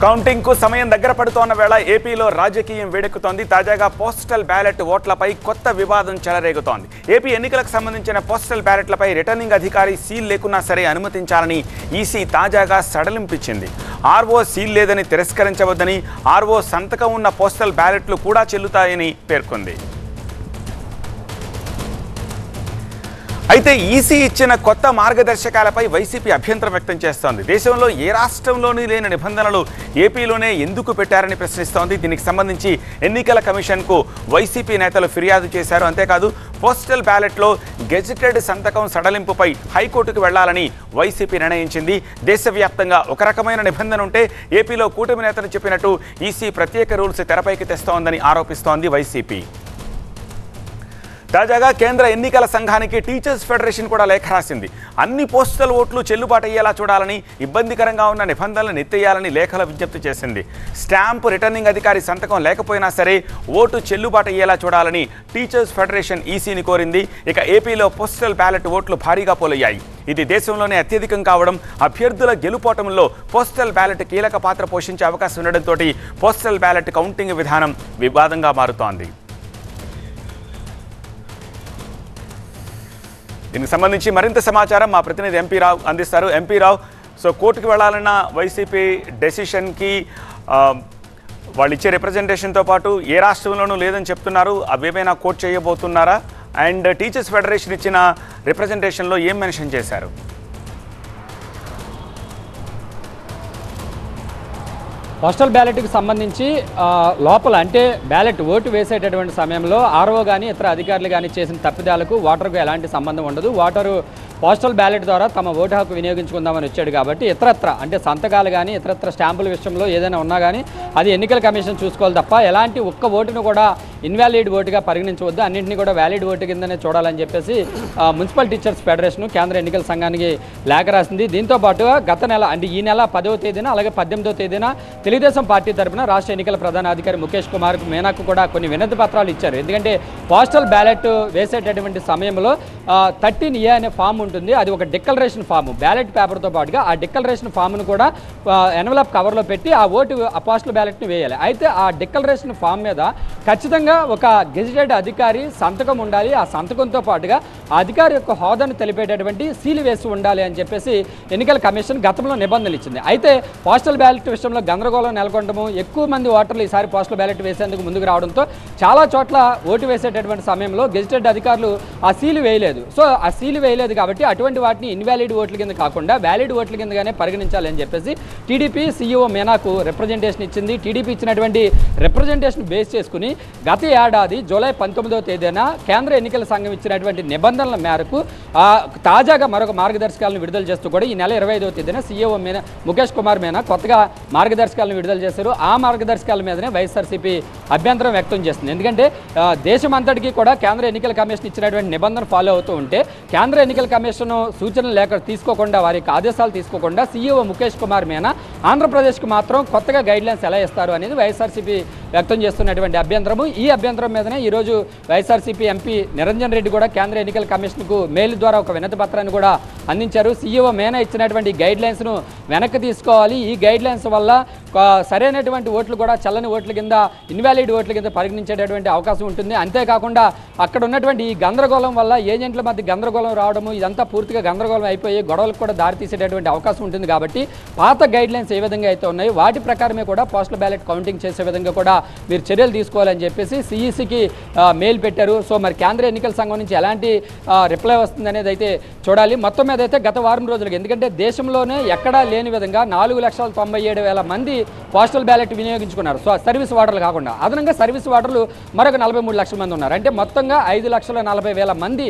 Counting కు సమయం దగ్గర పడుతోన్న వేళ ఏపీలో రాజకీయం వేడెక్కుతోంది. తాజాగా పోస్టల్ బ్యాలెట్ ఓట్లపై కొత్త వివాదం చెలరేగుతోంది. ఏపీ ఎన్నికలకు సంబంధించిన పోస్టల్ బ్యాలెట్లపై రిటర్నింగ్ అధికారి సీల్ లేకున్నా సరే అనుమతించాలని ఈసీ తాజాగా సడలింపిచ్చింది. ఆర్ఓ సీల్ లేదని తిరస్కరించవద్దని, ఆర్ఓ సంతకం ఉన్న పోస్టల్ బ్యాలెట్లు కూడా చెల్లుతాయని పేర్కొంది. అయితే ఈసీ ఇచ్చిన కొత్త మార్గదర్శకాలపై వైసీపీ అభ్యంతరం వ్యక్తం చేస్తోంది. దేశంలో ఏ రాష్ట్రంలోనూ లేని నిబంధనలు ఏపీలోనే ఎందుకు పెట్టారని ప్రశ్నిస్తోంది. దీనికి సంబంధించి ఎన్నికల కమిషన్కు వైసీపీ నేతలు ఫిర్యాదు చేశారు. అంతేకాదు పోస్టల్ బ్యాలెట్లో గెజిటెడ్ సంతకం సడలింపుపై హైకోర్టుకు వెళ్లాలని వైసీపీ నిర్ణయించింది. దేశవ్యాప్తంగా ఒక రకమైన నిబంధన ఉంటే ఏపీలో కూటమి నేతలు చెప్పినట్టు ఈసీ ప్రత్యేక రూల్స్ తెరపైకి తెస్తోందని ఆరోపిస్తోంది వైసీపీ. తాజాగా కేంద్ర ఎన్నికల సంఘానికి టీచర్స్ ఫెడరేషన్ కూడా లేఖ రాసింది. అన్ని పోస్టల్ ఓట్లు చెల్లుబాటు అయ్యేలా చూడాలని, ఇబ్బందికరంగా ఉన్న నిబంధనలను ఎత్తేయాలని లేఖలో విజ్ఞప్తి చేసింది. స్టాంపు రిటర్నింగ్ అధికారి సంతకం లేకపోయినా సరే ఓటు చెల్లుబాటు అయ్యేలా చూడాలని టీచర్స్ ఫెడరేషన్ ఈసీని కోరింది. ఇక ఏపీలో పోస్టల్ బ్యాలెట్ ఓట్లు భారీగా పోలయ్యాయి. ఇది దేశంలోనే అత్యధికం కావడం, అభ్యర్థుల గెలుపోటంలో పోస్టల్ బ్యాలెట్ కీలక పాత్ర పోషించే అవకాశం ఉండడంతో పోస్టల్ బ్యాలెట్ కౌంటింగ్ విధానం వివాదంగా మారుతోంది. దీనికి సంబంధించి మరింత సమాచారం మా ప్రతినిధి ఎంపీ రావు అందిస్తారు. ఎంపీ రావు, సో కోర్టుకు వెళ్లాలన్న వైసీపీ డెసిషన్కి వాళ్ళు ఇచ్చే రిప్రజెంటేషన్తో పాటు ఏ రాష్ట్రంలోనూ లేదని చెప్తున్నారు. అవేమైనా కోర్టు చేయబోతున్నారా? అండ్ టీచర్స్ ఫెడరేషన్ ఇచ్చిన రిప్రజెంటేషన్లో ఏం మెన్షన్ చేశారు? పోస్టల్ బ్యాలెట్కి సంబంధించి లోపల అంటే బ్యాలెట్ ఓటు వేసేటటువంటి సమయంలో ఆర్ఓ కానీ ఇతర అధికారులు కానీ చేసిన తప్పిదాలకు ఓటర్కు ఎలాంటి సంబంధం ఉండదు. ఓటరు పోస్టల్ బ్యాలెట్ ద్వారా తమ ఓటు హక్కు వినియోగించుకుందామని వచ్చాడు కాబట్టి ఇతరత్ర అంటే సంతకాలు కానీ ఇతరత్ర స్టాంపుల విషయంలో ఏదైనా ఉన్నా కానీ అది ఎన్నికల కమిషన్ చూసుకోవాలి తప్ప ఎలాంటి ఒక్క ఓటును కూడా ఇన్వాలిడ్ ఓటుగా పరిగణించవద్దు, అన్నింటినీ కూడా వ్యాలిడ్ ఓటు కిందనే చూడాలని చెప్పేసి మున్సిపల్ టీచర్స్ ఫెడరేషన్ కేంద్ర ఎన్నికల సంఘానికి లేఖ రాసింది. దీంతో పాటుగా గత నెల అంటే ఈ నెల 10వ తేదీన అలాగే 18వ తేదీన తెలుగుదేశం పార్టీ తరఫున రాష్ట్ర ఎన్నికల ప్రధానాధికారి ముఖేష్ కుమార్ మీనాకు కూడా కొన్ని వినతి పత్రాలు ఇచ్చారు. ఎందుకంటే పోస్టల్ బ్యాలెట్ వేసేటటువంటి సమయంలో 13A అనే ఫామ్ ఉంటుంది. అది ఒక డిక్లరేషన్ ఫామ్, బ్యాలెట్ పేపర్తో పాటుగా ఆ డిక్లరేషన్ ఫామ్ను కూడా ఎన్వలప్ కవర్లో పెట్టి ఆ పోస్టల్ బ్యాలెట్ని వేయాలి. అయితే ఆ డిక్లరేషన్ ఫామ్ మీద ఖచ్చితంగా ఒక గెజిటెడ్ అధికారి సంతకం ఉండాలి. ఆ సంతకంతో పాటుగా ఆ అధికారి యొక్క హోదాను తెలిపేటటువంటి సీలు వేసి ఉండాలి అని చెప్పేసి ఎన్నికల కమిషన్ గతంలో నిబంధనలు ఇచ్చింది. అయితే పోస్టల్ బ్యాలెట్ విషయంలో గందరగోళం నెలకొనడము, ఎక్కువ మంది ఓటర్లు ఈసారి పోస్టల్ బ్యాలెట్ వేసేందుకు ముందుకు రావడంతో చాలా చోట్ల ఓటు వేసేటటువంటి సమయంలో గెజిటెడ్ అధికారులు ఆ సీలు వేయలేదు. సో ఆ సీలు వేయలేదు కాబట్టి అటువంటి వాటిని ఇన్వాలిడ్ ఓట్ల కింద కాకుండా వ్యాలిడ్ ఓట్ల కిందగానే పరిగణించాలి అని చెప్పేసి టీడీపీ సీఈఓ మీనాకు రిప్రజెంటేషన్ ఇచ్చింది. టీడీపీ ఇచ్చినటువంటి రిప్రజెంటేషన్ బేస్ చేసుకుని గత ఏడాది జూలై 19వ తేదీన కేంద్ర ఎన్నికల సంఘం ఇచ్చినటువంటి నిబంధనల మేరకు తాజాగా మరొక మార్గదర్శకాలను విడుదల చేస్తూ కూడా ఈ నెల 25వ తేదీన సీఈఓ ముఖేష్ కుమార్ మీనా కొత్తగా మార్గదర్శకాలను విడుదల చేశారు. ఆ మార్గదర్శకాల మీదనే వైఎస్ఆర్సీపీ అభ్యంతరం వ్యక్తం చేస్తుంది. ఎందుకంటే దేశమంతటికీ కూడా కేంద్ర ఎన్నికల కమిషన్ ఇచ్చినటువంటి నిబంధన ఫాలో అవుతూ ఉంటే కేంద్ర ఎన్నికల కమిషన్ సూచనలు లేక తీసుకోకుండా వారికి ఆదేశాలు తీసుకోకుండా సీఈఓ ముఖేష్ కుమార్ మీనా ఆంధ్రప్రదేశ్కు మాత్రం కొత్తగా గైడ్లైన్స్ ఎలా ఇస్తారు అనేది వైఎస్ఆర్సీపీ వ్యక్తం చేస్తున్నటువంటి అభ్యంతరము. ఈ అభ్యంతరం మీదనే ఈరోజు వైఎస్ఆర్సీపీ ఎంపీ నిరంజన్ రెడ్డి కూడా కేంద్ర ఎన్నికల కమిషన్కు మెయిల్ ద్వారా ఒక వినతి పత్రాన్ని కూడా అందించారు. సీఈఓ మీనా ఇచ్చినటువంటి గైడ్లైన్స్ను వెనక్కి తీసుకోవాలి. ఈ గైడ్లైన్స్ వల్ల సరైనటువంటి ఓట్లు కూడా చల్లని ఓట్ల కింద ఇన్వాలిడ్ ఓట్ల కింద పరిగణించేటటువంటి అవకాశం ఉంటుంది. అంతేకాకుండా అక్కడ ఉన్నటువంటి ఈ గందరగోళం వల్ల ఏజెంట్ల మధ్య గందరగోళం రావడము, ఇదంతా పూర్తిగా గందరగోళం అయిపోయి గొడవలకు కూడా దారితీసేటటువంటి అవకాశం ఉంటుంది. కాబట్టి పాత గైడ్లైన్స్ ఏ విధంగా అయితే ఉన్నాయో వాటి ప్రకారమే కూడా పోస్టల్ బ్యాలెట్ కౌంటింగ్ చేసే విధంగా కూడా మీరు చర్యలు తీసుకోవాలని చెప్పేసి సిఈసికి మెయిల్ పెట్టారు. సో మరి కేంద్ర ఎన్నికల సంఘం నుంచి ఎలాంటి రిప్లై వస్తుంది అనేది అయితే చూడాలి. మొత్తం మీద అయితే గత వారం రోజులుగా ఎందుకంటే దేశంలోనే ఎక్కడా లేని విధంగా 4,97,000 మంది పోస్టల్ బ్యాలెట్ వినియోగించుకున్నారు. సో సర్వీస్ ఓటర్లు కాకుండా అదనంగా సర్వీస్ ఓటర్లు మరొక 43 లక్షల మంది ఉన్నారు. అంటే మొత్తంగా 5,40,000 మంది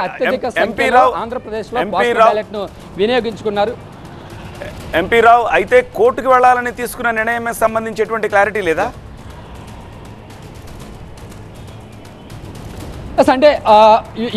అత్యధిక సంఖ్యలో ఆంధ్రప్రదేశ్లో పోస్టల్ బ్యాలెట్ ను వినియోగించుకున్నారు. ఎంపీ రావు, అయితే కోర్టుకు వెళ్లాలని తీసుకున్న నిర్ణయం సంబంధించి ఎటువంటి క్లారిటీ లేదా? అంటే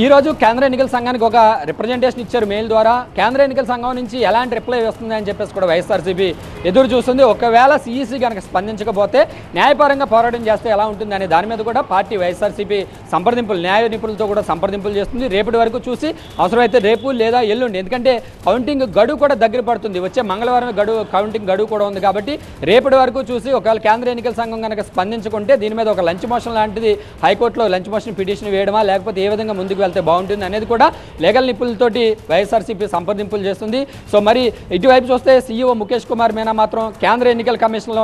ఈరోజు కేంద్ర ఎన్నికల సంఘానికి ఒక రిప్రజెంటేషన్ ఇచ్చారు మెయిల్ ద్వారా. కేంద్ర ఎన్నికల సంఘం నుంచి ఎలాంటి రిప్లై వస్తుంది అని చెప్పేసి కూడా వైఎస్ఆర్సీపీ ఎదురు చూస్తుంది. ఒకవేళ సిఈసి కనుక స్పందించకపోతే న్యాయపరంగా పోరాటం చేస్తే ఎలా ఉంటుంది అనే దాని మీద కూడా పార్టీ వైఎస్ఆర్సీపీ సంప్రదింపులు న్యాయ నిపుణులతో కూడా సంప్రదింపులు చేస్తుంది. రేపటి వరకు చూసి అవసరమైతే రేపు లేదా ఎల్లుండి, ఎందుకంటే కౌంటింగ్ గడువు కూడా దగ్గర పడుతుంది. వచ్చే మంగళవారం కౌంటింగ్ గడువు కూడా ఉంది కాబట్టి రేపటి వరకు చూసి ఒకవేళ కేంద్ర ఎన్నికల సంఘం కనుక స్పందించుకుంటే దీని మీద ఒక లంచ్ మోషన్ లాంటిది హైకోర్టులో లంచ్ మోషన్ పిటిషన్ వేయడమా లేకపోతే ఏ విధంగా ముందుకు వెళ్తే బాగుంటుంది అనేది కూడా లీగల్ నిపుణులతోటి వైఎస్ఆర్సీపీ సంప్రదింపులు చేస్తుంది. సో మరి ఇటువైపు చూస్తే సీఈఓ ముఖేష్ కుమార్ మీనా మాత్రం కేంద్ర ఎన్నికల కమిషన్లో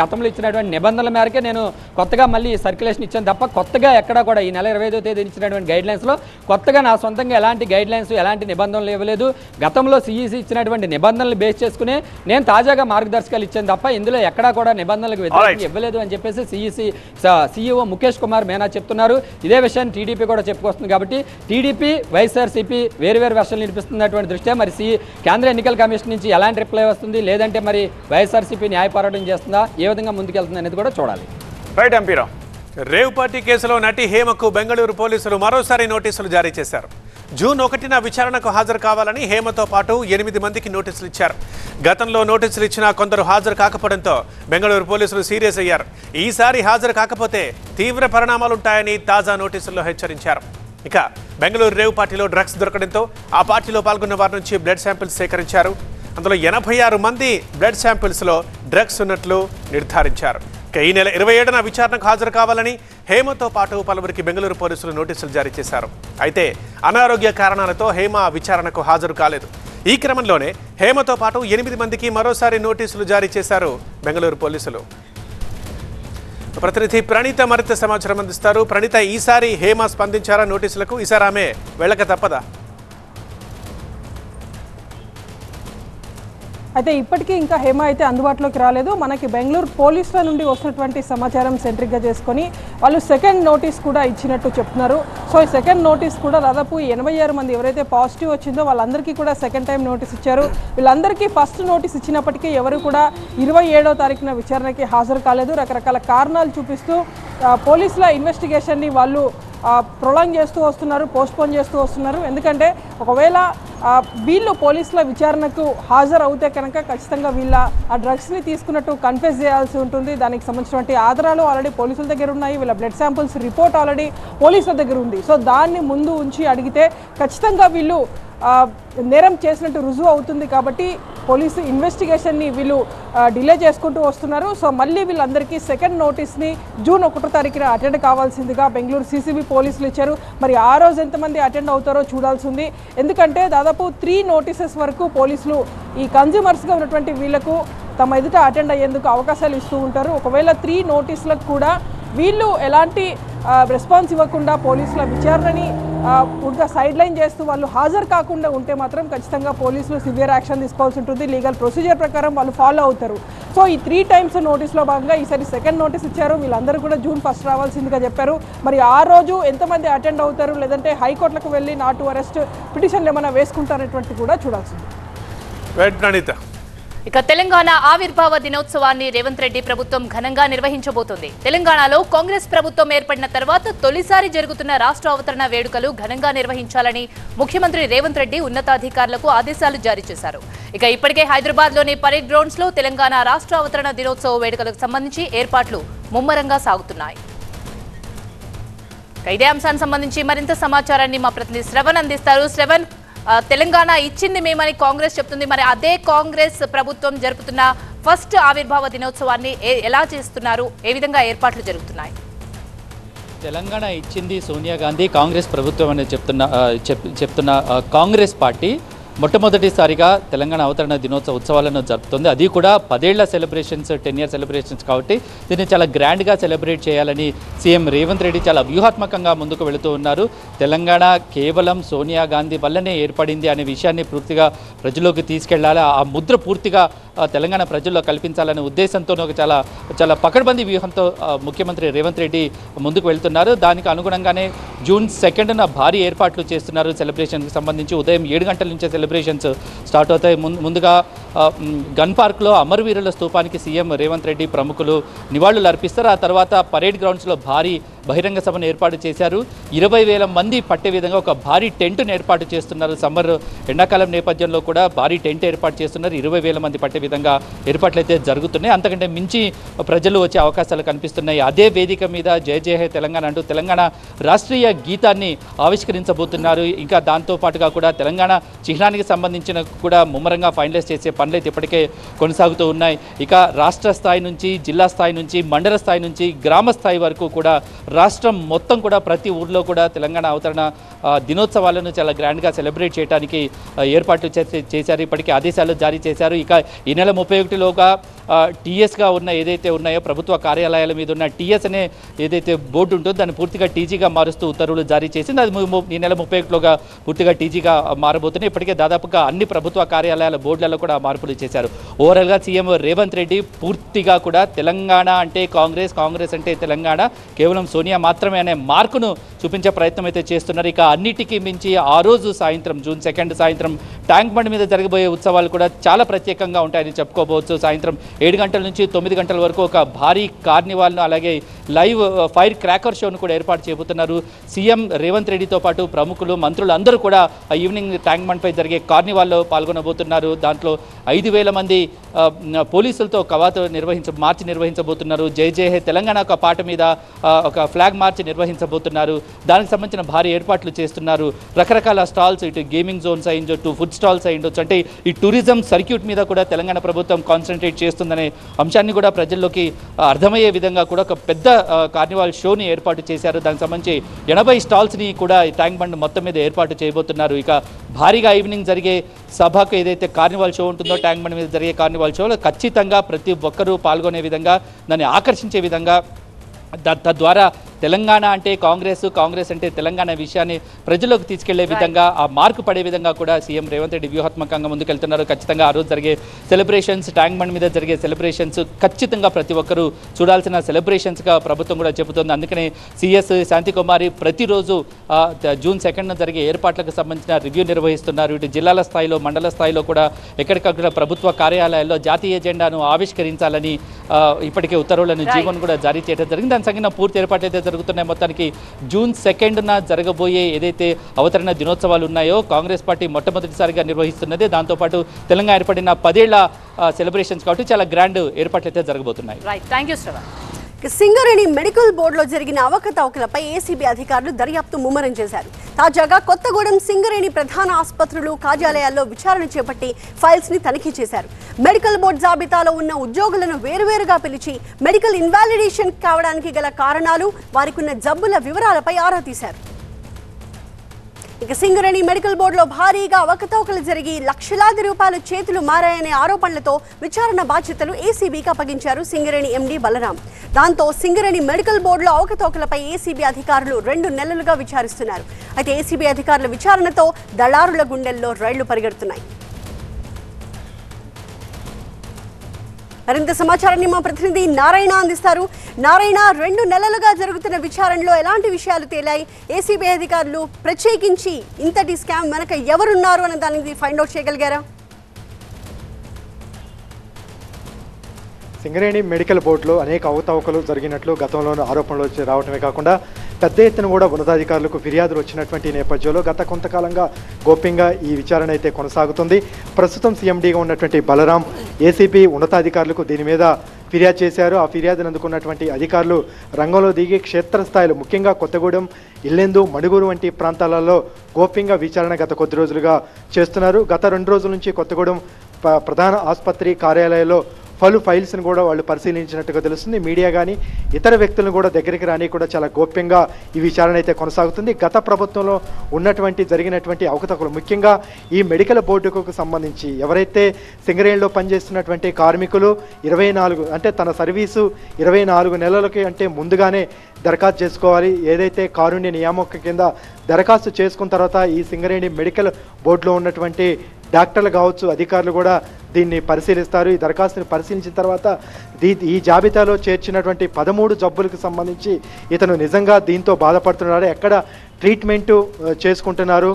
గతంలో ఇచ్చినటువంటి నిబంధనల మేరకే నేను కొత్తగా మళ్ళీ సర్క్యులేషన్ ఇచ్చాను తప్ప కొత్తగా ఎక్కడా కూడా ఈ నెల 25వ తేదీ ఇచ్చినటువంటి గైడ్లైన్స్లో కొత్తగా నా సొంతంగా ఎలాంటి గైడ్లైన్స్ ఎలాంటి నిబంధనలు ఇవ్వలేదు. గతంలో సిఈసి ఇచ్చినటువంటి నిబంధనలు బేస్ చేసుకునే నేను తాజాగా మార్గదర్శకాలు ఇచ్చాను తప్ప ఇందులో ఎక్కడా కూడా నిబంధనలకు వ్యతిరేకంగా ఇవ్వలేదు అని చెప్పేసి సీఈఓ ముఖేష్ కుమార్ మీనా చెప్తున్నారు. ఇదే విషయాన్ని టీడీపీ కూడా చెప్పుకొస్తుంది కాబట్టి టీడీపీ వైఎస్ఆర్సీపీ వేరు వెర్షన్లు వినిపిస్తున్నటువంటి దృష్ట్యా మరి కేంద్ర ఎన్నికల కమిషన్ నుంచి ఎలాంటి రిప్లై వస్తుంది, లేదంటే మరి వైఎస్ఆర్సీపీ న్యాయ పోరాటం చేస్తుందా, ఏ విధంగా ముందుకెళ్తుంది అనేది కూడా చూడాలి. రైట్ ఎంపీరావు. రేవ్ పార్టీ కేసులో నటి హేమకు బెంగళూరు పోలీసులు మరోసారి నోటీసులు జారీ చేశారు. జూన్ 1న విచారణకు హాజరు కావాలని హేమతో పాటు 8 మందికి నోటీసులు ఇచ్చారు. గతంలో నోటీసులు ఇచ్చినా కొందరు హాజరు కాకపోవడంతో బెంగళూరు పోలీసులు సీరియస్ అయ్యారు. ఈసారి హాజరు కాకపోతే తీవ్ర పరిణామాలుంటాయని తాజా నోటీసుల్లో హెచ్చరించారు. ఇక బెంగళూరు రేవ్ పార్టీలో డ్రగ్స్ దొరకడంతో ఆ పార్టీలో పాల్గొన్న వారి నుంచి బ్లడ్ శాంపిల్స్ సేకరించారు. అందులో 86 మంది బ్లడ్ శాంపిల్స్లో డ్రగ్స్ ఉన్నట్లు నిర్ధారించారు. ఇక ఈ నెల 27న విచారణకు హాజరు కావాలని హేమతో పాటు పలువురికి బెంగళూరు పోలీసులు నోటీసులు జారీ చేశారు. అయితే అనారోగ్య కారణాలతో హేమ విచారణకు హాజరు కాలేదు. ఈ క్రమంలోనే హేమతో పాటు 8 మందికి మరోసారి నోటీసులు జారీ చేశారు బెంగళూరు పోలీసులు. ప్రతినిధి ప్రణీత మరింత సమాచారం అందిస్తారు. ప్రణీత, ఈసారి హేమ స్పందించారా నోటీసులకు? ఈసారి ఆమె వెళ్ళక తప్పదా? అయితే ఇప్పటికీ ఇంకా హేమ అయితే అందుబాటులోకి రాలేదు. మనకి బెంగళూరు పోలీసుల నుండి వస్తున్నటువంటి సమాచారం సెంట్రిక్గా చేసుకొని వాళ్ళు సెకండ్ నోటీస్ కూడా ఇచ్చినట్టు చెప్తున్నారు. సో ఈ సెకండ్ నోటీస్ కూడా దాదాపు 86 మంది ఎవరైతే పాజిటివ్ వచ్చిందో వాళ్ళందరికీ కూడా సెకండ్ టైం నోటీస్ ఇచ్చారు. వీళ్ళందరికీ ఫస్ట్ నోటీస్ ఇచ్చినప్పటికీ ఎవరు కూడా 27వ తారీఖున విచారణకి హాజరు కాలేదు. రకరకాల కారణాలు చూపిస్తూ పోలీసుల ఇన్వెస్టిగేషన్ని వాళ్ళు ప్రొలాంగ్ చేస్తూ వస్తున్నారు, పోస్ట్పోన్ చేస్తూ వస్తున్నారు. ఎందుకంటే ఒకవేళ వీళ్ళు పోలీసుల విచారణకు హాజరు అవుతే కనుక ఖచ్చితంగా వీళ్ళ ఆ డ్రగ్స్ని తీసుకున్నట్టు కన్ఫెస్ చేయాల్సి ఉంటుంది. దానికి సంబంధించినటువంటి ఆధారాలు ఆల్రెడీ పోలీసుల దగ్గర ఉన్నాయి. వీళ్ళ బ్లడ్ శాంపుల్స్ రిపోర్ట్ ఆల్రెడీ పోలీసుల దగ్గర ఉంది. సో దాన్ని ముందు ఉంచి అడిగితే ఖచ్చితంగా వీళ్ళు నేరం చేసినట్టు రుజువు అవుతుంది. కాబట్టి పోలీసు ఇన్వెస్టిగేషన్ని వీళ్ళు డిలే చేసుకుంటూ వస్తున్నారు. సో మళ్ళీ వీళ్ళందరికీ సెకండ్ నోటీస్ని జూన్ 1వ తారీఖున అటెండ్ కావాల్సిందిగా బెంగళూరు సీసీబీ పోలీసులు ఇచ్చారు. మరి ఆ రోజు ఎంతమంది అటెండ్ అవుతారో చూడాల్సింది. ఎందుకంటే దాదాపు 3 నోటీసెస్ వరకు పోలీసులు ఈ కన్జ్యూమర్స్గా ఉన్నటువంటి వీళ్లకు తమ ఎదుట అటెండ్ అయ్యేందుకు అవకాశాలు ఇస్తూ ఉంటారు. ఒకవేళ 3 నోటీసులకు కూడా వీళ్ళు ఎలాంటి రెస్పాన్స్ ఇవ్వకుండా పోలీసుల విచారణని పూర్తిగా సైడ్ లైన్ చేస్తూ వాళ్ళు హాజరు కాకుండా ఉంటే మాత్రం ఖచ్చితంగా పోలీసులు సివియర్ యాక్షన్ తీసుకోవాల్సి ఉంటుంది. లీగల్ ప్రొసీజర్ ప్రకారం వాళ్ళు ఫాలో అవుతారు. సో ఈ 3 టైమ్స్ నోటీస్లో భాగంగా ఈసారి సెకండ్ నోటీస్ ఇచ్చారు. వీళ్ళందరూ కూడా జూన్ 1 రావాల్సిందిగా చెప్పారు. మరి ఆ రోజు ఎంతమంది అటెండ్ అవుతారు, లేదంటే హైకోర్టులకు వెళ్ళి నాట్ టు అరెస్ట్ పిటిషన్లు ఏమైనా వేసుకుంటారనేటువంటి కూడా చూడాల్సింది. ఇక తెలంగాణ ఆవిర్భావ దినోత్సవాన్ని రేవంత్ రెడ్డి ప్రభుత్వం ఘనంగా నిర్వహించబోతోంది. తెలంగాణలో కాంగ్రెస్ ప్రభుత్వం ఏర్పడిన తర్వాత తొలిసారి జరుగుతున్న రాష్ట్ర అవతరణ వేడుకలు ఘనంగా నిర్వహించాలని ముఖ్యమంత్రి రేవంత్ రెడ్డి ఉన్నతాధికారులకు ఆదేశాలు జారీ చేశారు. ఇక ఇప్పటికే హైదరాబాద్లోని పరేడ్ గ్రౌండ్స్ లో తెలంగాణ రాష్ట్ర అవతరణ దినోత్సవ వేడుకలకు సంబంధించి ఏర్పాట్లు ముమ్మరంగా సాగుతున్నాయి. ఇదే అంశానికి సంబంధించి మరింత సమాచారాన్ని మా ప్రతినిధి శ్రవణ్ అందిస్తారు. శ్రవణ్, తెలంగాణ ఇచ్చింది మేమని కాంగ్రెస్ చెప్తుంది. మరి అదే కాంగ్రెస్ ప్రభుత్వం జరుపుతున్న ఫస్ట్ ఆవిర్భావ దినోత్సవాన్ని ఎలా చేస్తున్నారు, ఏ విధంగా ఏర్పాట్లు జరుగుతున్నాయి? తెలంగాణ ఇచ్చింది సోనియా గాంధీ కాంగ్రెస్ ప్రభుత్వం అని చెప్తున్న కాంగ్రెస్ పార్టీ మొట్టమొదటిసారిగా తెలంగాణ అవతరణ దినోత్సవ ఉత్సవాలను జరుపుతుంది. అది కూడా 10 ఏళ్ల సెలబ్రేషన్స్, 10 ఇయర్ సెలబ్రేషన్స్ కాబట్టి దీన్ని చాలా గ్రాండ్గా సెలబ్రేట్ చేయాలని సీఎం రేవంత్ రెడ్డి చాలా వ్యూహాత్మకంగా ముందుకు వెళుతూ ఉన్నారు. తెలంగాణ కేవలం సోనియా గాంధీ వల్లనే ఏర్పడింది అనే విషయాన్ని పూర్తిగా ప్రజల్లోకి తీసుకెళ్లాలి, ఆ ముద్ర పూర్తిగా తెలంగాణ ప్రజల్లో కల్పించాలనే ఉద్దేశంతో చాలా పకడ్బందీ వ్యూహంతో ముఖ్యమంత్రి రేవంత్ రెడ్డి ముందుకు వెళ్తున్నారు. దానికి అనుగుణంగానే జూన్ 2న భారీ ఏర్పాట్లు చేస్తున్నారు. సెలబ్రేషన్కి సంబంధించి ఉదయం 7 గంటల నుంచే సెలబ్రేషన్స్ స్టార్ట్ అవుతాయి. ముందుగా గన్ పార్క్లో అమరవీరుల స్తూపానికి సీఎం రేవంత్ రెడ్డి ప్రముఖులు నివాళులు అర్పిస్తారు. ఆ తర్వాత పరేడ్ గ్రౌండ్స్లో భారీ బహిరంగ సభను ఏర్పాటు చేశారు. 20,000 మంది పట్టే విధంగా ఒక భారీ టెంట్ను ఏర్పాటు చేస్తున్నారు. సమ్మర్ ఎండాకాలం నేపథ్యంలో కూడా భారీ టెంట్ ఏర్పాటు చేస్తున్నారు. 20,000 మంది పట్టే విధంగా ఏర్పాట్లు అయితే జరుగుతున్నాయి. అంతకంటే మించి ప్రజలు వచ్చే అవకాశాలు కనిపిస్తున్నాయి. అదే వేదిక మీద జయ జయ హే తెలంగాణ అంటూ తెలంగాణ రాష్ట్రీయ గీతాన్ని ఆవిష్కరించబోతున్నారు. ఇంకా దాంతో పాటుగా కూడా తెలంగాణ చిహ్నానికి సంబంధించిన కూడా ముమ్మరంగా ఫైనలైజ్ చేసే పనులు అయితే ఇప్పటికే కొనసాగుతూ ఉన్నాయి. ఇక రాష్ట్ర స్థాయి నుంచి, జిల్లా స్థాయి నుంచి, మండల స్థాయి నుంచి, గ్రామ స్థాయి వరకు కూడా రాష్ట్రం మొత్తం కూడా ప్రతి ఊర్లో కూడా తెలంగాణ అవతరణ దినోత్సవాలను చాలా గ్రాండ్గా సెలబ్రేట్ చేయడానికి ఏర్పాట్లు చేశారు. ఇప్పటికే ఆదేశాలు జారీ చేశారు. ఇక ఈ నెల 31లోగా టీఎస్గా ఉన్న ఏదైతే ఉన్నాయో ప్రభుత్వ కార్యాలయాల మీద ఉన్న టీఎస్ అనే ఏదైతే బోర్డు ఉంటుందో దాన్ని పూర్తిగా టీజీగా మారుస్తూ ఉత్తర్వులు జారీ చేసింది. అది ఈ నెల 31లోగా పూర్తిగా టీజీగా మారబోతున్నాయి. ఇప్పటికే దాదాపుగా అన్ని ప్రభుత్వ కార్యాలయాల బోర్డులలో కూడా మార్పులు చేశారు. ఓవరాల్గా సీఎం రేవంత్ రెడ్డి పూర్తిగా కూడా తెలంగాణ అంటే కాంగ్రెస్, కాంగ్రెస్ అంటే తెలంగాణ, కేవలం సోనియా మాత్రమే అనే మార్కును చూపించే ప్రయత్నం అయితే చేస్తున్నారు. ఇక అన్నిటికీ మించి ఆ రోజు సాయంత్రం జూన్ 2 సాయంత్రం ట్యాంక్ బండ్ మీద జరగబోయే ఉత్సవాలు కూడా చాలా ప్రత్యేకంగా ఉంటాయని చెప్పుకోవచ్చు. సాయంత్రం 7 గంటల నుంచి 9 గంటల వరకు ఒక భారీ కార్నివాల్ను అలాగే లైవ్ ఫైర్ క్రాకర్ షోను కూడా ఏర్పాటు చేయబోతున్నారు. సీఎం రేవంత్ రెడ్డితో పాటు ప్రముఖులు, మంత్రులు అందరూ కూడా ఈవినింగ్ ట్యాంక్ బండ్పై జరిగే కార్నివాల్లో పాల్గొనబోతున్నారు. దాంట్లో 5,000 మంది పోలీసులతో మార్చి నిర్వహించబోతున్నారు. జై జై హే తెలంగాణ ఒక పాట మీద ఒక ఫ్లాగ్ మార్చ్ నిర్వహించబోతున్నారు. దానికి సంబంధించిన భారీ ఏర్పాట్లు చేస్తున్నారు. రకరకాల స్టాల్స్, ఇటు గేమింగ్ జోన్స్ అయ్యిండొచ్చు, ఫుడ్ స్టాల్స్ అయ్యిండొచ్చు, అంటే ఈ టూరిజం సర్క్యూట్ మీద కూడా తెలంగాణ ప్రభుత్వం కాన్సన్ట్రేట్ చేస్తుందనే అంశాన్ని కూడా ప్రజల్లోకి అర్థమయ్యే విధంగా కూడా ఒక పెద్ద కార్నివాల్ షోని ఏర్పాటు చేశారు. దానికి సంబంధించి 80 స్టాల్స్ని కూడా ట్యాంక్ బండ్ మొత్తం మీద ఏర్పాటు చేయబోతున్నారు. ఇక భారీగా ఈవినింగ్ జరిగే సభకు ఏదైతే కార్నివాల్ షో ఉంటుందో ట్యాంక్ బండ్ మీద జరిగే కార్నివాల్ షోలో ఖచ్చితంగా ప్రతి ఒక్కరూ పాల్గొనే విధంగా, దాన్ని ఆకర్షించే విధంగా, తద్వారా తెలంగాణ అంటే కాంగ్రెస్, కాంగ్రెస్ అంటే తెలంగాణ విషయాన్ని ప్రజల్లోకి తీసుకెళ్లే విధంగా, ఆ మార్కు పడే విధంగా కూడా సీఎం రేవంత్ రెడ్డి వ్యూహాత్మకంగా ముందుకెళ్తున్నారు. ఖచ్చితంగా ఆ రోజు జరిగే సెలబ్రేషన్స్, ట్యాంక్ బండ్ మీద జరిగే సెలబ్రేషన్స్ ఖచ్చితంగా ప్రతి ఒక్కరూ చూడాల్సిన సెలబ్రేషన్స్గా ప్రభుత్వం కూడా చెబుతోంది. అందుకనే సిఎస్ శాంతికుమారి ప్రతిరోజు జూన్ 2న జరిగే ఏర్పాట్లకు సంబంధించిన రివ్యూ నిర్వహిస్తున్నారు. ఇటు జిల్లాల స్థాయిలో, మండల స్థాయిలో కూడా ఎక్కడికక్కడ ప్రభుత్వ కార్యాలయాల్లో జాతీయ ఎజెండాను ఆవిష్కరించాలని ఇప్పటికే ఉత్తర్వులను జీవోను కూడా జారీ చేయడం జరిగింది. దానికి తగిన పూర్తి ఏర్పాట్లు అయితే జరుగుతున్నాయి. మొత్తానికి జూన్ 2న జరగబోయే ఏదైతే అవతరణ దినోత్సవాలు ఉన్నాయో కాంగ్రెస్ పార్టీ మొట్టమొదటిసారిగా నిర్వహిస్తున్నది. దాంతోపాటు తెలంగాణ ఏర్పడిన 10 ఏళ్ల సెలబ్రేషన్స్ కాబట్టి చాలా గ్రాండ్ ఏర్పాట్లు అయితే జరగబోతున్నాయి. సింగరేణి మెడికల్ బోర్డులో జరిగిన అవకతవకలపై ఏసీబీ అధికారులు దర్యాప్తు ముమ్మరం చేశారు. తాజాగా కొత్తగూడెం సింగరేణి ప్రధాన ఆసుపత్రులు, కార్యాలయాల్లో విచారణ చేపట్టి ఫైల్స్ ని తనిఖీ చేశారు. మెడికల్ బోర్డు జాబితాలో ఉన్న ఉద్యోగులను వేరువేరుగా పిలిచి మెడికల్ ఇన్వాలిడేషన్ కావడానికి గల కారణాలు, వారికి ఉన్న జబ్బుల వివరాలపై ఆరా తీశారు. ఇక సింగరేణి మెడికల్ బోర్డులో భారీగా అవకతవకలు జరిగి లక్షలాది రూపాయల చేతులు మారాయనే ఆరోపణలతో విచారణ బాధ్యతలు ఏసీబీకి అప్పగించారు సింగరేణి ఎండీ బలరాం. దాంతో సింగరేణి మెడికల్ బోర్డులో అవకతవకలపై ఏసీబీ అధికారులు 2 నెలలుగా విచారిస్తున్నారు. అయితే ఏసీబీ అధికారుల విచారణతో దళారుల గుండెల్లో రైళ్లు పరిగెడుతున్నాయి. మరింత సమాచారాన్ని మా ప్రతినిధి నారాయణ అందిస్తారు. నారాయణ, 2 నెలలుగా జరుగుతున్న విచారణలో ఎలాంటి విషయాలు తేలాయి? ఏసీబీ అధికారులు ప్రత్యేకించి ఇంతటి స్కామ్ వెనక ఎవరున్నారు అనే దానికి ఫైండ్ అవుట్ చేయగలిగారా? సింగరేణి మెడికల్ బోర్డులో అనేక అవకతవకలు జరిగినట్లు గతంలోనూ ఆరోపణలు రావటమే కాకుండా పెద్ద ఎత్తున కూడా ఉన్నతాధికారులకు ఫిర్యాదులు వచ్చినటువంటి నేపథ్యంలో గత కొంతకాలంగా గోప్యంగా ఈ విచారణ అయితే కొనసాగుతుంది. ప్రస్తుతం సీఎండీగా ఉన్నటువంటి బలరాం ఏసీబీ ఉన్నతాధికారులకు దీని మీద ఫిర్యాదు చేశారు. ఆ ఫిర్యాదును అందుకున్నటువంటి అధికారులు రంగంలో దిగి క్షేత్రస్థాయిలో ముఖ్యంగా కొత్తగూడెం, ఇల్లెందు, మణుగూరు వంటి ప్రాంతాలలో గోప్యంగా విచారణ గత కొద్ది రోజులుగా చేస్తున్నారు. గత 2 రోజుల నుంచి కొత్తగూడెం ప్రధాన ఆసుపత్రి కార్యాలయంలో పలు ఫైల్స్ని కూడా వాళ్ళు పరిశీలించినట్టుగా తెలుస్తుంది. మీడియా కానీ ఇతర వ్యక్తులను కూడా దగ్గరికి రాని కూడా చాలా గోప్యంగా ఈ విచారణ అయితే కొనసాగుతుంది. గత ప్రభుత్వంలో జరిగినటువంటి అవకతవకలు, ముఖ్యంగా ఈ మెడికల్ బోర్డుకు సంబంధించి ఎవరైతే సింగరేణిలో పనిచేస్తున్నటువంటి కార్మికులు 24 అంటే తన సర్వీసు 24 నెలలకి అంటే ముందుగానే దరఖాస్తు చేసుకోవాలి. ఏదైతే కారుణ్య నియామక కింద దరఖాస్తు చేసుకున్న తర్వాత ఈ సింగరేణి మెడికల్ బోర్డులో ఉన్నటువంటి డాక్టర్లు కావచ్చు, అధికారులు కూడా దీన్ని పరిశీలిస్తారు. ఈ దరఖాస్తుని పరిశీలించిన తర్వాత ఈ జాబితాలో చేర్చినటువంటి 13 జబ్బులకు సంబంధించి ఇతను నిజంగా దీంతో బాధపడుతున్నాడు, ఎక్కడ ట్రీట్మెంటు చేసుకుంటున్నారు,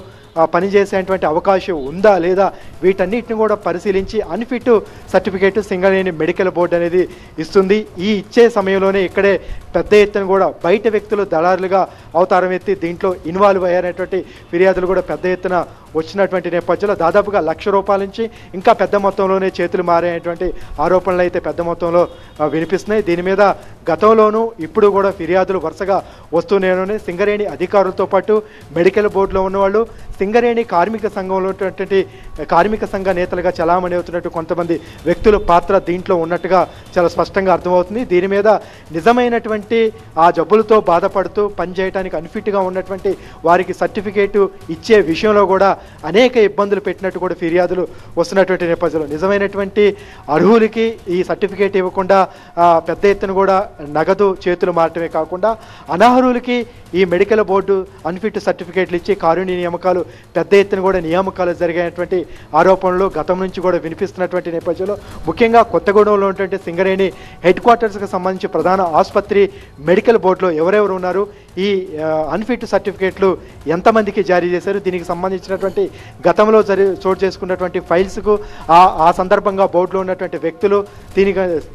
పనిచేసేటువంటి అవకాశం ఉందా లేదా వీటన్నిటిని కూడా పరిశీలించి unfit certificate Singareni medical board అనేది ఇస్తుంది. ఈ ఇచ్చే సమయంలోనే ఇక్కడే పెద్ద ఎత్తున కూడా బయట వ్యక్తులు దళారులుగా అవతారం ఎత్తి దీంట్లో ఇన్వాల్వ్ అయ్యారనేటువంటి ఫిర్యాదులు కూడా పెద్ద ఎత్తున వచ్చినటువంటి నేపథ్యంలో దాదాపుగా ₹1,00,000 నుంచి ఇంకా పెద్ద మొత్తంలోనే చేతులు మారేటువంటి ఆరోపణలు అయితే పెద్ద మొత్తంలో వినిపిస్తున్నాయి. దీని మీద గతంలోనూ ఇప్పుడు కూడా ఫిర్యాదులు వరుసగా వస్తూనే ఉన్నాయి. సింగరేణి అధికారులతో పాటు మెడికల్ బోర్డులో ఉన్నవాళ్ళు, సింగరేణి కార్మిక సంఘంలో ఉన్నటువంటి కార్మిక సంఘ నేతలుగా చలామణి అవుతున్నట్టు కొంతమంది వ్యక్తుల పాత్ర దీంట్లో ఉన్నట్టుగా చాలా స్పష్టంగా అర్థమవుతుంది. దీని మీద నిజమైనటువంటి ఆ జబ్బులతో బాధపడుతూ పనిచేయడానికి అన్ఫిట్గా ఉన్నటువంటి వారికి సర్టిఫికేటు ఇచ్చే విషయంలో కూడా అనేక ఇబ్బందులు పెట్టినట్టు కూడా ఫిర్యాదులు వస్తున్నటువంటి నేపథ్యంలో నిజమైనటువంటి అర్హులకి ఈ సర్టిఫికేట్ ఇవ్వకుండా పెద్ద ఎత్తున కూడా నగదు చేతులు మారటమే కాకుండా అనర్హులకి ఈ మెడికల్ బోర్డు అన్ఫిట్ సర్టిఫికేట్లు ఇచ్చి కారుణ్య నియామకాలు పెద్ద ఎత్తున కూడా నియామకాలు జరిగినటువంటి ఆరోపణలు గతం నుంచి కూడా వినిపిస్తున్నటువంటి నేపథ్యంలో ముఖ్యంగా కొత్తగూడెంలో ఉన్నటువంటి సింగరేణి హెడ్ క్వార్టర్స్కి సంబంధించి ప్రధాన ఆసుపత్రి మెడికల్ బోర్డులో ఎవరెవరు ఉన్నారు, ఈ అన్ఫిట్ సర్టిఫికేట్లు ఎంతమందికి జారీ చేశారు, దీనికి సంబంధించినటువంటి గతంలో చోటు చేసుకున్నటువంటి ఫైల్స్కు ఆ సందర్భంగా బోర్డులో ఉన్నటువంటి వ్యక్తులు,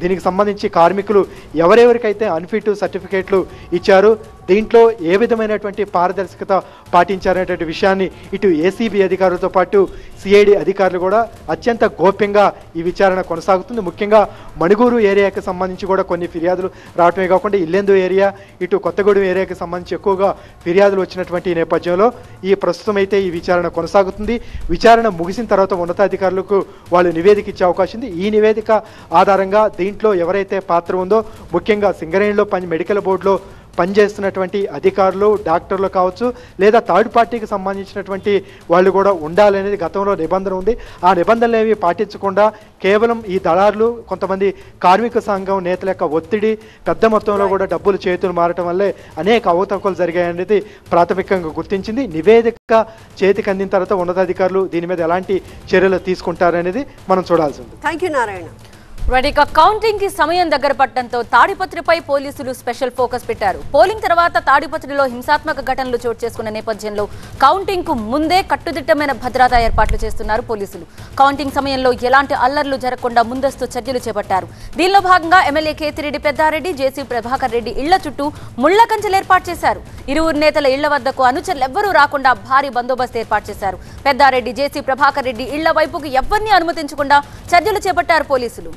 దీనికి సంబంధించి కార్మికులు ఎవరెవరికైతే అన్ఫిట్ సర్టిఫికేట్లు ఇచ్చారు, దీంట్లో ఏ విధమైనటువంటి పారదర్శకత పాటించారనేటువంటి విషయాన్ని ఇటు ఏసీబీ అధికారులతో పాటు సిఐడి అధికారులు కూడా అత్యంత గోప్యంగా ఈ విచారణ కొనసాగుతుంది. ముఖ్యంగా మణుగూరు ఏరియాకి సంబంధించి కూడా కొన్ని ఫిర్యాదులు రావటమే కాకుండా ఇల్లెందు ఏరియా, ఇటు కొత్తగూడెం ఏరియాకి సంబంధించి ఎక్కువగా ఫిర్యాదులు వచ్చినటువంటి నేపథ్యంలో ఈ ప్రస్తుతం అయితే ఈ విచారణ కొనసాగుతుంది. విచారణ ముగిసిన తర్వాత ఉన్నతాధికారులకు వాళ్ళు నివేదిక ఇచ్చే అవకాశం ఉంది. ఈ నివేదిక ఆధారంగా దీంట్లో ఎవరైతే పాత్ర ఉందో ముఖ్యంగా సింగరేణిలో మెడికల్ బోర్డులో పనిచేస్తున్నటువంటి అధికారులు, డాక్టర్లు కావచ్చు, లేదా థర్డ్ పార్టీకి సంబంధించినటువంటి వాళ్ళు కూడా ఉండాలనేది గతంలో నిబంధన ఉంది. ఆ నిబంధనలు ఏవి పాటించకుండా కేవలం ఈ దళారులు, కొంతమంది కార్మిక సంఘం నేతల యొక్క ఒత్తిడి, పెద్ద మొత్తంలో కూడా డబ్బులు చేతులు మారటం వల్లే అనేక అవకతవకలు జరిగాయనేది ప్రాథమికంగా గుర్తించింది. నివేదిక చేతికి అందిన తర్వాత ఉన్నతాధికారులు దీని మీద ఎలాంటి చర్యలు తీసుకుంటారనేది మనం చూడాల్సి ఉంది. Thank you Narayana. ఇక కౌంటింగ్ కి సమయం దగ్గర పడటంతో తాడిపత్రిపై పోలీసులు స్పెషల్ ఫోకస్ పెట్టారు. పోలింగ్ తర్వాత తాడిపత్రిలో హింసాత్మక ఘటనలు చోటు చేసుకున్న నేపథ్యంలో కౌంటింగ్ కు ముందే కట్టుదిట్టమైన భద్రతా ఏర్పాట్లు చేస్తున్నారు పోలీసులు. కౌంటింగ్ సమయంలో ఎలాంటి అల్లర్లు జరగకుండా ముందస్తు చర్యలు చేపట్టారు. దీనిలో భాగంగా ఎమ్మెల్యే కేతిరెడ్డి పెద్దారెడ్డి, జేసీ ప్రభాకర్ రెడ్డి ఇళ్ల చుట్టూ ముళ్ల కంచెలు ఏర్పాటు చేశారు. ఇరువురు నేతల ఇళ్ల వద్దకు అనుచరులెవ్వరూ రాకుండా భారీ బందోబస్తు ఏర్పాటు చేశారు. పెద్దారెడ్డి, జేసీ ప్రభాకర్ రెడ్డి ఇళ్ల వైపుకు ఎవరిని అనుమతించకుండా చర్యలు చేపట్టారు పోలీసులు.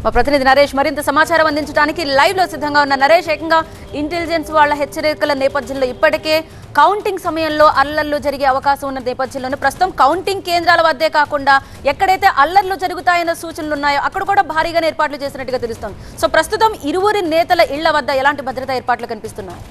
మా ప్రతినిధి నరేష్ మరింత సమాచారం అందించడానికి లైవ్ లో సిద్ధంగా ఉన్న నరేష్, ఏకంగా ఇంటెలిజెన్స్ వాళ్ళ హెచ్చరికల నేపథ్యంలో ఇప్పటికే కౌంటింగ్ సమయంలో అల్లర్లు జరిగే అవకాశం ఉన్న నేపథ్యంలోనే ప్రస్తుతం కౌంటింగ్ కేంద్రాల వద్దే కాకుండా ఎక్కడైతే అల్లర్లు జరుగుతాయన్న సూచనలు ఉన్నాయో అక్కడ కూడా భారీగా ఏర్పాట్లు చేసినట్టుగా తెలుస్తోంది. సో ప్రస్తుతం ఇరువురి నేతల ఇళ్ల వద్ద ఎలాంటి భద్రతా ఏర్పాట్లు కనిపిస్తున్నాయి?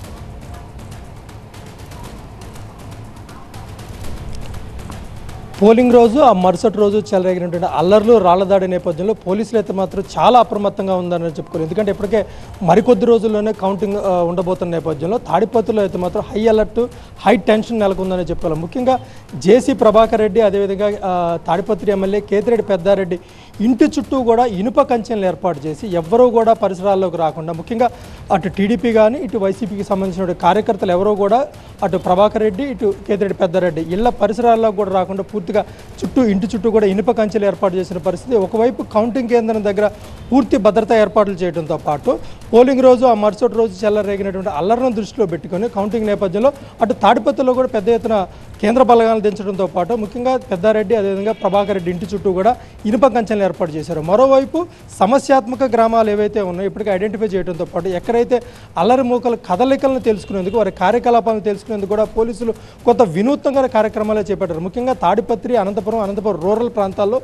పోలింగ్ రోజు ఆ మరుసటి రోజు చెలరేగినటువంటి అల్లర్లు, రాళ్లదాడి నేపథ్యంలో పోలీసులు అయితే మాత్రం చాలా అప్రమత్తంగా ఉందని చెప్పుకోవాలి. ఎందుకంటే ఇప్పటికే మరికొద్ది రోజుల్లోనే కౌంటింగ్ ఉండబోతున్న నేపథ్యంలో తాడిపత్రిలో అయితే మాత్రం హై అలర్ట్, హై టెన్షన్ నెలకొందని చెప్పుకోవాలి. ముఖ్యంగా జేసీ ప్రభాకర్ రెడ్డి, అదేవిధంగా తాడిపత్రి ఎమ్మెల్యే కేతిరెడ్డి పెద్దారెడ్డి ఇంటి చుట్టూ కూడా ఇనుప కంచెలను ఏర్పాటు చేసి ఎవ్వరూ కూడా పరిసరాల్లోకి రాకుండా, ముఖ్యంగా అటు టీడీపీ కానీ ఇటు వైసీపీకి సంబంధించిన కార్యకర్తలు ఎవరో కూడా అటు ప్రభాకర్ రెడ్డి, ఇటు కేతిరెడ్డి పెద్దారెడ్డి ఇళ్ల పరిసరాల్లోకి కూడా రాకుండా పూర్తిగా ఇంటి చుట్టూ కూడా ఇనుప కంచెలు ఏర్పాటు చేసిన పరిస్థితి. ఒకవైపు కౌంటింగ్ కేంద్రం దగ్గర పూర్తి భద్రతా ఏర్పాట్లు చేయడంతో పాటు పోలింగ్ రోజు ఆ మరుసటి రోజు చెలరేగినటువంటి అల్లర్లను దృష్టిలో పెట్టుకొని కౌంటింగ్ నేపథ్యంలో అటు తాడిపత్రిలో కూడా పెద్ద ఎత్తున కేంద్ర బలగాలు దించడంతో పాటు ముఖ్యంగా పెద్దారెడ్డి, అదేవిధంగా ప్రభాకర్ రెడ్డి ఇంటి చుట్టూ కూడా ఇనుప కంచెలను ఏర్పాటు చేశారు. మరోవైపు సమస్యాత్మక గ్రామాలు ఏవైతే ఉన్నాయో ఇప్పటికీ ఐడెంటిఫై చేయడంతో పాటు ఎక్కడైతే అల్లరి మూకల కదలికలను తెలుసుకునేందుకు, వారి కార్యకలాపాలను తెలుసుకునేందుకు కూడా పోలీసులు కొంత వినూత్నంగా కార్యక్రమాలు చేపట్టారు. ముఖ్యంగా తాడిపత్రి, అనంతపురం రూరల్ ప్రాంతాల్లో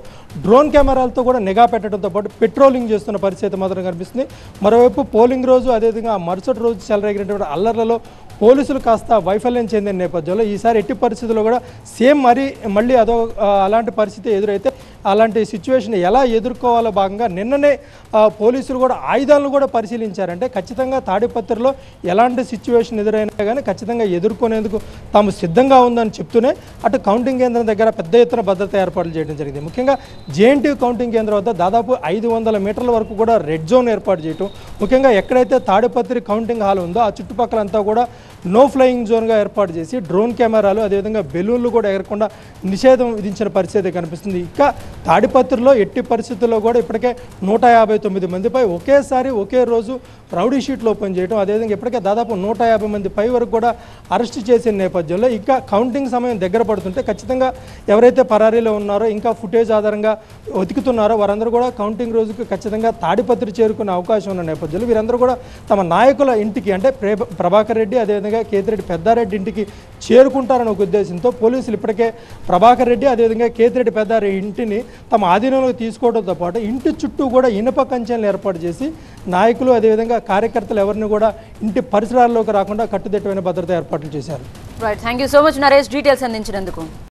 డ్రోన్ కెమెరాలతో కూడా నిఘా పెట్టడంతో పాటు పెట్రోలింగ్ చేస్తున్న పరిస్థితి మాత్రం కనిపిస్తుంది. మరోవైపు పోలింగ్ రోజు, అదేవిధంగా మరుసటి రోజు చెలరేగినటువంటి అల్లర్లలో పోలీసులు కాస్త వైఫల్యం చెందిన నేపథ్యంలో ఈసారి ఎట్టి పరిస్థితుల్లో కూడా సేమ్ మళ్ళీ అలాంటి పరిస్థితి ఎదురైతే అలాంటి సిచ్యువేషన్ ఎలా ఎదుర్కోవాలో భాగంగా నిన్ననే పోలీసులు కూడా ఆయుధాలను కూడా పరిశీలించారంటే ఖచ్చితంగా తాడిపత్రిలో ఎలాంటి సిచ్యువేషన్ ఎదురైనా కానీ ఖచ్చితంగా ఎదుర్కొనేందుకు తాము సిద్ధంగా ఉందని చెప్తూనే అటు కౌంటింగ్ కేంద్రం దగ్గర పెద్ద ఎత్తున భద్రతా ఏర్పాట్లు చేయడం జరిగింది. ముఖ్యంగా జేఎన్టీ కౌంటింగ్ కేంద్రం వద్ద దాదాపు 500 మీటర్ల వరకు కూడా రెడ్ జోన్ ఏర్పాటు చేయడం, ముఖ్యంగా ఎక్కడైతే తాడిపత్రి కౌంటింగ్ హాల్ ఉందో ఆ చుట్టుపక్కలంతా కూడా నో ఫ్లయింగ్ జోన్గా ఏర్పాటు చేసి డ్రోన్ కెమెరాలు అదేవిధంగా బెలూన్లు కూడా ఎగరకుండా నిషేధం విధించిన పరిస్థితి కనిపిస్తుంది. ఇక తాడిపత్రిలో ఎట్టి పరిస్థితుల్లో కూడా ఇప్పటికే 159 మందిపై ఒకేసారి ఒకే రోజు రౌడీ షీట్లు ఓపెన్ చేయడం, అదేవిధంగా ఇప్పటికే దాదాపు 150 మంది పై వరకు కూడా అరెస్ట్ చేసిన నేపథ్యంలో ఇంకా కౌంటింగ్ సమయం దగ్గర పడుతుంటే ఖచ్చితంగా ఎవరైతే పరారీలో ఉన్నారో ఇంకా ఫుటేజ్ ఆధారంగా వెతుకుతున్నారో వారందరూ కూడా కౌంటింగ్ రోజుకు ఖచ్చితంగా తాడిపత్రి చేరుకునే అవకాశం ఉన్న నేపథ్యంలో వీరందరూ కూడా తమ నాయకుల ఇంటికి అంటే ప్రభాకర్ రెడ్డి అదేవిధంగా కేతిరెడ్డి పెద్దారెడ్డి ఇంటికి చేరుకుంటారనే ఒక ఉద్దేశంతో పోలీసులు ఇప్పటికే ప్రభాకర్ రెడ్డి అదేవిధంగా కేతిరెడ్డి పెద్దారెడ్డి ఇంటిని తమ ఆధీనంలోకి తీసుకోవడంతో పాటు ఇంటి చుట్టూ కూడా ఇనుప కంచెలను ఏర్పాటు చేసి నాయకులు అదేవిధంగా కార్యకర్తలు ఎవరిని కూడా ఇంటి పరిసరాల్లోకి రాకుండా కట్టుదిట్టమైన భద్రతా ఏర్పాట్లు చేశారు. Right, thank you so much Naresh details అందించినందుకు.